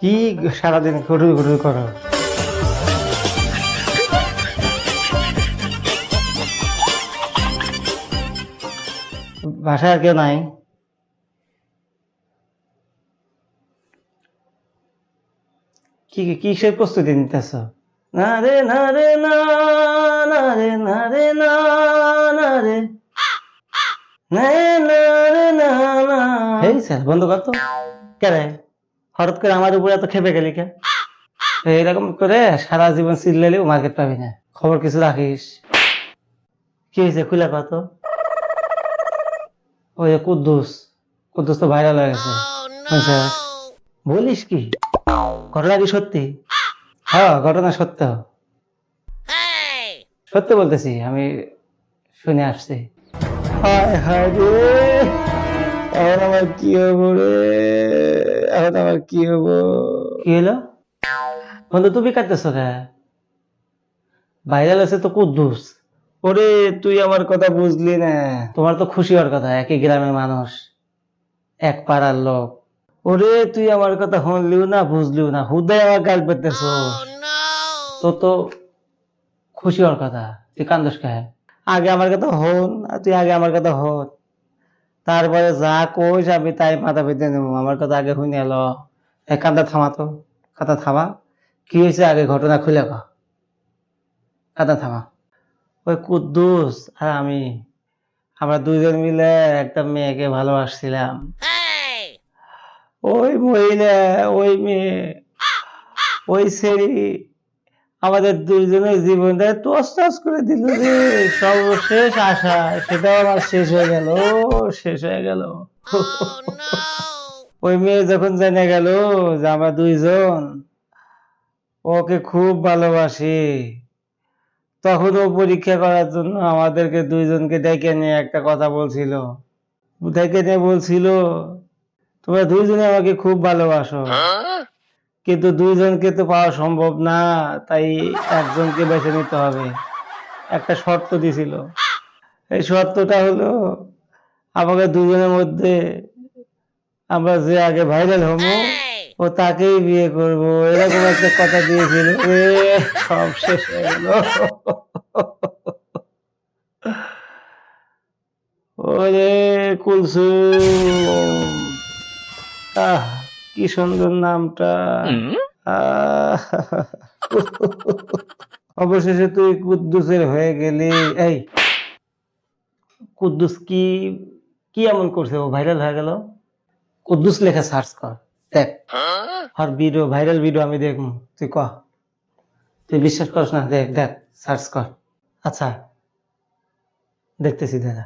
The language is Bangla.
কি সারাদিন ঘুরু ঘুরু করো? বাসায় আর কেউ নাই? কিসের প্রস্তুতি নিতেছ? না রে না রে না, না রে না রে না, না রে না না রে না না। এই স্যার বন্ধ কর তো। কে রে, হঠাৎ করে আমার উপরে এত খেপে গেলি কে? এইরকম করে সারা জীবন চিল্লাইলেও মার্কেট পাবি না। খবর কিছু রাখিস। কি হয়েছে খুলে কত? ওই যে কুদ্দুস, কুদ্দুস তো ভাইরাল হয়ে গেছে। বুঝছিস? বলিস কি? ঘটনা কি সত্যি? হ্যাঁ ঘটনা সত্য। সত্য বলতেছি, আমি শুনে আসছি। হায় হায় রে, এখন আমার কি হবো রে, এখন আমার কি হবো? কি হলো বন্ধু, তুমি কাঁদতেছো কে? ভাইরাল আছে তো কুদ্দুস। ওরে তুই আমার কথা বুঝলি না। তোমার তো খুশি হওয়ার কথা, একই গ্রামের মানুষ, এক পাড়ার লোক। ওরে তুই আমার কথা শুনলিও না বুঝলিও না, হুদাই আমার গাল পেতেছ। তো তো খুশি হওয়ার কথা, তুই কান্দোস কে? আগে আমার কথা হন, তুই আগে আমার কথা হন, তারপরে যা কইস আমি তাই মাথা পেতে নেবো। আমার কথা আগে শুনে এলো। কান্দা থামা তো, কান্দা থামা। কি হয়েছে আগে ঘটনা খুলে ক। কান্দা থামা। ওই কুদ্দুস আর আমি, আমরা দুইজন মিলে একটা মেয়েকে ভালোবাসছিলাম। ওই মহিলা, ওই মেয়ে, ওই ছেড়ি আমাদের দুইজনের জীবনটা তছ তছ করে দিল রে। সর্বশেষ আশা সেটাও আমার শেষ হয়ে গেল, শেষ হয়ে গেল। ওই মেয়ে যখন জেনে গেল যে আমরা দুইজন ওকে খুব ভালোবাসি, তখন ও পরীক্ষা করার জন্য আমাদেরকে দুইজনকে ডেকে নিয়ে একটা কথা বলছিল। ডেকে নিয়ে বলছিল, তোমরা দুইজনে আমাকে খুব ভালোবাসো, কিন্তু দুইজনকে তো পাওয়া সম্ভব না, তাই একজনকে বেছে নিতে হবে। একটা শর্ত দিছিল। এই শর্তটা হলো, আমাকে দুজনের মধ্যে আমরা যে আগে ভাইরাল হবো ও তাকেই বিয়ে করব, এরকম একটা কথা দিয়েছিল রে। সব শেষ হয়ে গেল। ওরে কুলসুম, আহ কি সুন্দর নামটা। আহ অবশেষে তুই কুদ্দুসের হয়ে গেলি। এই কুদ্দুস কি, কি এমন করছে ও ভাইরাল হয়ে গেল? কুদ্দুস লেখা সার্চ কর, দেখ। আর ভিডিও, ভাইরাল ভিডিও আমি দেখবো, তুই কহ। তুই বিশ্বাস করিস না, দেখ দেখ, সার্চ কর। আচ্ছা দেখতেছি, দেখা।